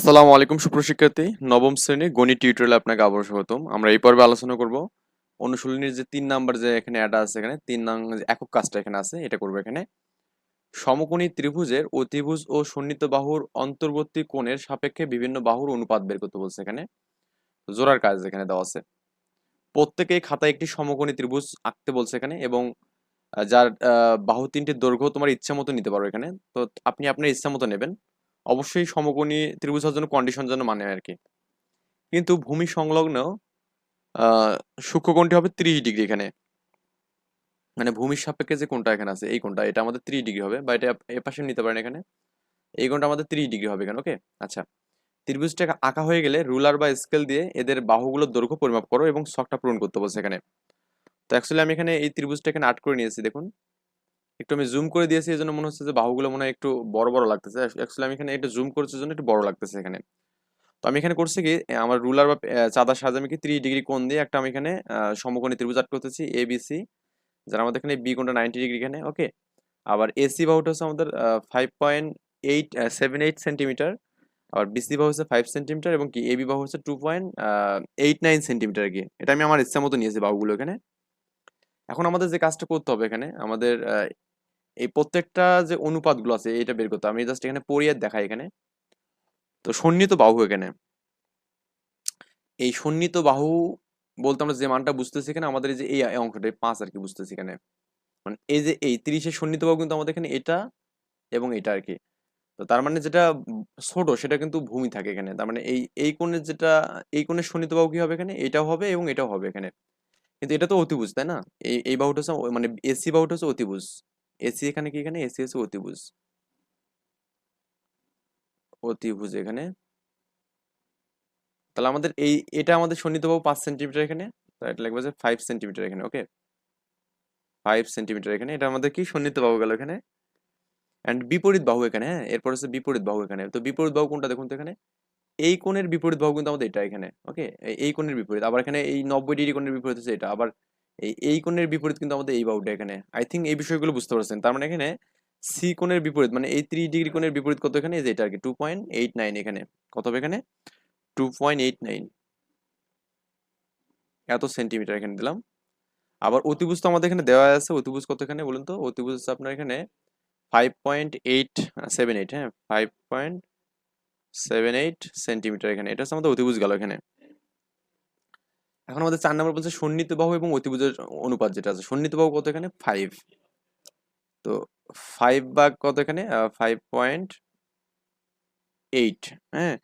আসসালামু আলাইকুম সুপ্রশিক্ষার্থী, নবম শ্রেণী গণিত টিউটোরিয়ালে আপনাকে আবারও স্বাগতম। আমরা এই পর্বে আলোচনা করব অনুশীলনীর যে 3 নাম্বার যে এখানে অ্যাড আছে, এখানে 3 নং যে একক কাজটা এখানে আছে এটা করব। এখানে সমকোণী ত্রিভুজের অতিভুজ ও সন্নিহিত বাহুর অন্তর্বর্তী কোণের সাপেক্ষে বিভিন্ন বাহুর অনুপাত বের করতে বলছে। এখানে জোড়ার কাজ এখানে দেওয়া আছে। প্রত্যেকেই খাতায় একটি সমকোণী ত্রিভুজ আঁকতে বলছে এখানে, এবং যার বাহু তিনটির দৈর্ঘ্য তোমার ইচ্ছা মতো নিতে পারো এখানে। তো আপনি আপনার ইচ্ছা মতো নেবেন। অবশ্যই সমকোণী ত্রিভুজ হওয়ার জন্য কন্ডিশন যেন মানে আর কি। কিন্তু ভূমি সংলগ্ন আহ সূক্ষ্মকোণটি হবে 30 ডিগ্রি এখানে, মানে ভূমির সাপেক্ষে যে কোণটা এখানে আছে এই কোণটা, এটা আমাদের 30 ডিগ্রি হবে, বা এটা এ পাশে নিতে পারেন এখানে। এই কোণটা আমাদের 30 ডিগ্রি হবে এখানে। ওকে, আচ্ছা। ত্রিভুজটা আঁকা হয়ে গেলে রুলার বা স্কেল দিয়ে এদের বাহুগুলোর দৈর্ঘ্য পরিমাপ করো এবং ছকটা পূরণ করতে বলছে এখানে। তো অ্যাকচুয়ালি আমি এখানে এই ত্রিভুজটা এখানে আর্ট করে নিয়েছি, দেখুন। একটু আমি জুম করে দিয়েছি, এই জন্য মনে হচ্ছে যে বাহুগুলো মনে হয় একটু বড় বড় লাগতেছে। অ্যাকচুয়ালি আমি এখানে একটু জুম করেছি জন্য একটু বড় লাগতেছে এখানে। তো আমি এখানে করছি কি, আমার রুলার বা চাঁদার সাহায্যে আমি কি 30 ডিগ্রি কোণ দিয়ে একটা আমি এখানে সমকোণী ত্রিভুজ আর্ট করতেছি এ বি সি, যার আমাদের এখানে বি কোণটা 90 ডিগ্রি এখানে। ওকে, আবার এসি বাহুটা হচ্ছে আমাদের 5.78 সেন্টিমিটার, আবার বিসি বাহু হচ্ছে 5 সেন্টিমিটার, এবং কি এবি বাহু হচ্ছে 2.89 সেন্টিমিটার আর কি। এটা আমি আমার ইচ্ছা মতো নিয়েছি বাহুগুলো এখানে। এখন আমাদের যে কাজটা করতে হবে এখানে, আমাদের এই প্রত্যেকটা যে অনুপাতগুলো আছে এটা বের করতে হবে। আমি জাস্ট এখানে পড়িয়ে দেখাই এখানে। তো সন্নিহিত বাহু এখানে, এই সন্নিহিত বাহু বলতে আমরা যে মানটা বুঝতেছি এখানে, আমাদের এই যে এই অংশটা 5 আর কি বুঝতেছি এখানে। মানে এই যে এই 30-এর সন্নিহিত বাহু কিন্তু আমাদের এখানে এটা এবং এটা আর কি। তো তার মানে যেটা ছোট সেটা কিন্তু ভূমি থাকে এখানে। তার মানে এই কোণের যেটা, এই কোণের সন্নিহিত বাহু কি হবে এখানে, এটাও হবে এবং এটাও হবে এখানে। কিন্তু এটা তো অতিভুজ, তাই না? এই বাহুটা হচ্ছে মানে এসি বাহুটা হচ্ছে অতিভুজ। এসি এখানে কি, এখানে এসি হচ্ছে অতিভুজ। অতিভুজ এখানে। তাহলে আমাদের এটা আমাদের সন্নিহিত বাহু 5 সেন্টিমিটার এখানে। তো এটা লিখবো যে 5 সেন্টিমিটার এখানে। ওকে, 5 সেন্টিমিটার এখানে, এটা আমাদের কি সন্নিহিত বাহু গেল এখানে। অ্যান্ড বিপরীত বাহু এখানে, হ্যাঁ, এরপর হচ্ছে বিপরীত বাহু এখানে। তো বিপরীত বাহু কোনটা দেখুন তো এখানে, এই কোণের বিপরীত বাহু কিন্তু আমাদের এটা এখানে। ওকে, এই কোণের বিপরীত, আবার এখানে এই 90 ডিগ্রি কোণের বিপরীত হচ্ছে এটা, আবার এই কোণের বিপরীত কিন্তু আমাদের এই বাহুটা এখানে। আই থিঙ্ক এই বিষয়গুলো বুঝতে পারছেন। তার মানে এখানে সি কোণের বিপরীত, মানে এই 30 ডিগ্রি কোণের বিপরীত কত এখানে, এই যে এটা আর কি 2.89 এখানে। কত হবে এখানে, 2.89 এত সেন্টিমিটার এখানে দিলাম। আবার অতিভুজ তো আমাদের এখানে দেওয়া আছে। অতিভুজ কত এখানে বলুন তো, অতিভুজ হচ্ছে আপনার এখানে 5.878, হ্যাঁ, 5.78 সেন্টিমিটার এখানে। এটা হচ্ছে আমাদের অতিভুজ গেল এখানে। এখন আমাদের 4 নম্বর বলছে সন্নিহিত বাহু এবং অতিভুজের অনুপাত যেটা আছে। সন্নিহিত বাহু কত এখানে, 5। তো 5 ভাগ কত এখানে, 5.8, হ্যাঁ।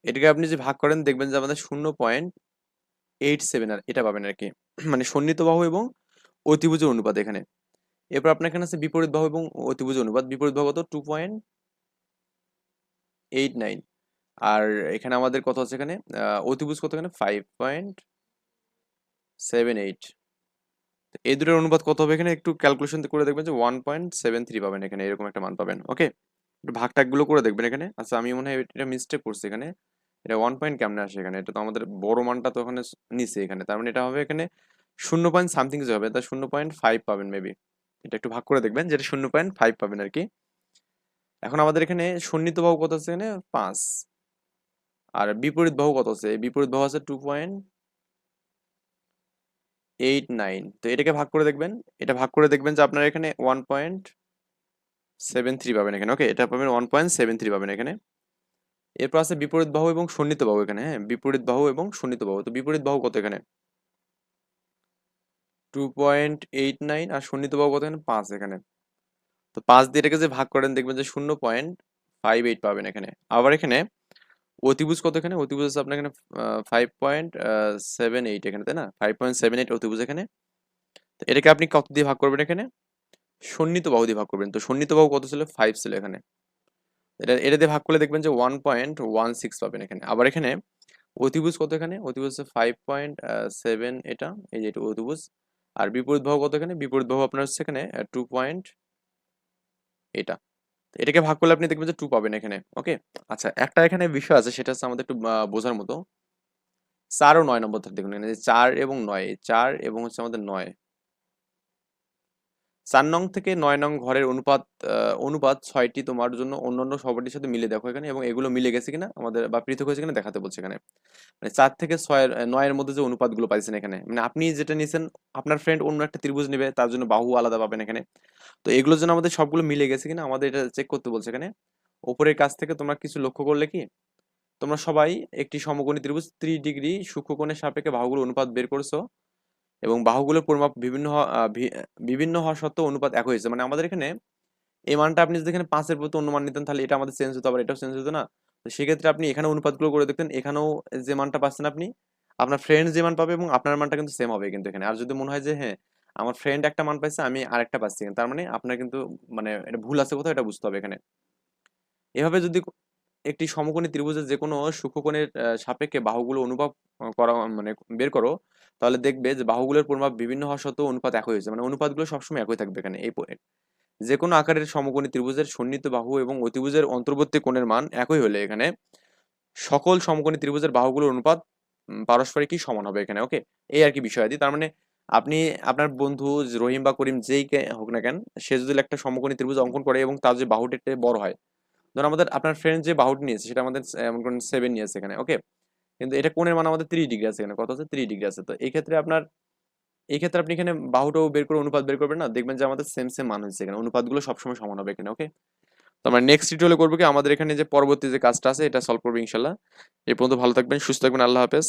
এটাকে আপনি যে ভাগ করেন দেখবেন যে আমাদের 0.87 আর এটা পাবেন আর কি। মানে সন্নিহিত বাহু এবং অতিভুজের অনুপাত এখানে। এরপর আপনার এখানে আছে বিপরীত বাহু এবং অতিভুজের অনুপাত। বিপরীত বাহু কত, 2.89। আর এখানে আমাদের কত আছে এখানে, অতিভুজ কত এখানে, 5.78। এই দুটোর অনুপাত কত হবে এখানে, একটু ক্যালকুলেশন করে দেখবেন যে 1.73 পাবেন এখানে, এরকম একটা মান পাবেন। ওকে, একটু ভাগ টাগগুলো করে দেখবেন এখানে। আচ্ছা, আমি মনে হয় এটা মিস্টেক করছি এখানে। এটা 1 পয়েন্ট কেমনে আসে এখানে, এটা তো আমাদের বড় মানটা তো ওখানে নিচে এখানে। তার মানে এটা হবে এখানে 0 পয়েন্ট সামথিং যে হবে, তা 0.5 পাবেন মেবি। এটা একটু ভাগ করে দেখবেন, যেটা 0.5 পাবেন আর কি। এখন আমাদের এখানে সন্নিহিত বাহু কত আছে এখানে, 5। আর বিপরীত বাহু কত আছে, বিপরীত বাহু আছে 2.89। তো এটাকে ভাগ করে দেখবেন। এটা ভাগ করে দেখবেন যে আপনার এখানে 1.73 পাবেন এখানে। ওকে, এটা পাবেন 1.73 পাবেন এখানে। এরপর আছে বিপরীত বাহু এবং সন্নিহিত বাহু এখানে, হ্যাঁ, বিপরীত বাহু এবং সন্নিহিত বাহু। তো বিপরীত বাহু কত এখানে, 2.89, আর সন্নিহিত বাহু কত এখানে, 5 এখানে। তো 5 দিয়ে এটাকে যে ভাগ করেন দেখবেন যে 0.58 পাবেন এখানে। আবার এখানে অতিভুজ কত এখানে, অতিভুজ আছে আপনার এখানে 5.78 এখানে, তাই না? 5.78 অতিভুজ এখানে। তো এটাকে আপনি কত দিয়ে ভাগ করবেন এখানে, সন্নিহিত বাহু দিয়ে ভাগ করবেন। তো সন্নিহিত বাহু কত ছিল, 5 ছিল এখানে। এটা দিয়ে ভাগ করলে দেখবেন যে 1.16 পাবেন এখানে। আবার এখানে অতিভুজ কত এখানে, অতিভুজ হচ্ছে 5.7 এটা, এই যে এটা অতিভুজ। আর বিপরীত বাহু কত এখানে, বিপরীত বাহু আপনার হচ্ছে এখানে 2 পয়েন্ট এটা। তো এটাকে ভাগ করলে আপনি দেখবেন যে 2 পাবেন এখানে। ওকে, আচ্ছা, একটা এখানে বিষয় আছে, সেটা হচ্ছে আমাদের একটু বোঝার মতো। 4 ও 9 নম্বর থেকে দেখুন এখানে, যে 4 এবং 9, 4 এবং হচ্ছে আমাদের 9। 4 নং থেকে 9 নং ঘরের অনুপাত 6টি তোমার জন্য অন্যান্য সহপাঠীর সাথে মিলে দেখো এখানে, এবং এগুলো মিলে গেছে কিনা আমাদের বা পৃথক হয়েছে কিনা দেখাতে বলছে এখানে। মানে 4 থেকে 9 এর মধ্যে যে অনুপাতগুলো পাইছেন এখানে, মানে আপনি যেটা নিছেন আপনার ফ্রেন্ড অন্য একটা ত্রিভুজ নেবে, তার জন্য বাহু আলাদা পাবেন এখানে। তো এগুলোর জন্য আমাদের সবগুলো মিলে গেছে কিনা আমাদের এটা চেক করতে বলছে এখানে। উপরের কাছ থেকে তোমরা কিছু লক্ষ্য করলে কি, তোমরা সবাই একটি সমকোণী ত্রিভুজ 30 ডিগ্রি সূক্ষ্মকোণের সাপেক্ষে বাহুগুলোর অনুপাত বের করছো, এবং বাহুগুলোর পরিমাপ বিভিন্ন হওয়া সত্ত্বেও অনুপাত এক হয়েছে। মানে আমাদের এখানে এই মানটা আপনি যদি এখানে 5 এর প্রতি অন্য মান নিতেন তাহলে এটা আমাদের চেঞ্জ হতো, আবার এটাও চেঞ্জ হতো না। তো সেক্ষেত্রে আপনি এখানে অনুপাতগুলো করে দেখতেন, এখানেও যে মানটা পাচ্ছেন আপনি, আপনার ফ্রেন্ড যে মান পাবে এবং আপনার মানটা কিন্তু সেম হবে কিন্তু এখানে। আর যদি মনে হয় যে হ্যাঁ আমার ফ্রেন্ড একটা মান পাইছে আমি আরেকটা পাচ্ছি, তার মানে আপনার কিন্তু মানে এটা ভুল আছে কোথাও, এটা বুঝতে হবে এখানে। এভাবে যদি একটি সমকোণী ত্রিভুজের যে কোনো সূক্ষ্মকোণের সাপেক্ষে বাহুগুলো অনুপাত করা মানে বের করো, তাহলে দেখবে যে বাহুগুলোর পরিমাপ বিভিন্ন হওয়া সত্ত্বেও অনুপাত একই হয়েছে। মানে অনুপাতগুলো সবসময় একই থাকবে এখানে। যে কোনো আকারের সমকোণী ত্রিভুজের সন্নিহিত বাহু এবং অতিভুজের অন্তর্বর্তী কোণের মান একই হলে এখানে সকল সমকোণী ত্রিভুজের বাহুগুলোর অনুপাত পারস্পরিকই সমান হবে এখানে। ওকে, এই আর কি বিষয়াদি। তার মানে আপনি আপনার বন্ধু রহিম বা করিম যেই হোক না কেন, সে যদি একটা সমকোণী ত্রিভুজ অঙ্কন করে এবং তার যে বাহুটা একটু বড় হয়, ধরুন আমাদের আপনার ফ্রেন্ড যে বাহুটি নিয়েছে সেটা আমাদের এমন কোন 7 নিয়েছে এখানে। ওকে, কিন্তু এটা কোণের মান আমাদের 30 ডিগ্রি আছে এখানে। কত আছে? 30 ডিগ্রি আছে। তো এই ক্ষেত্রে আপনি এখানে বাহুটাও বের করে অনুপাত বের করবেন না, দেখবেন যে আমাদের সেম সেম মান হচ্ছে এখানে। অনুপাতগুলো সবসময় সমান হবে এখানে। ওকে, তো আমরা নেক্সট টিউটোরিয়ালে করবো কি, আমাদের এখানে যে পরবর্তী যে কাজটা আছে এটা সলভ করবো ইনশাল্লাহ। এই পর্যন্ত ভালো থাকবেন, সুস্থ থাকবেন, আল্লাহ হাফেজ।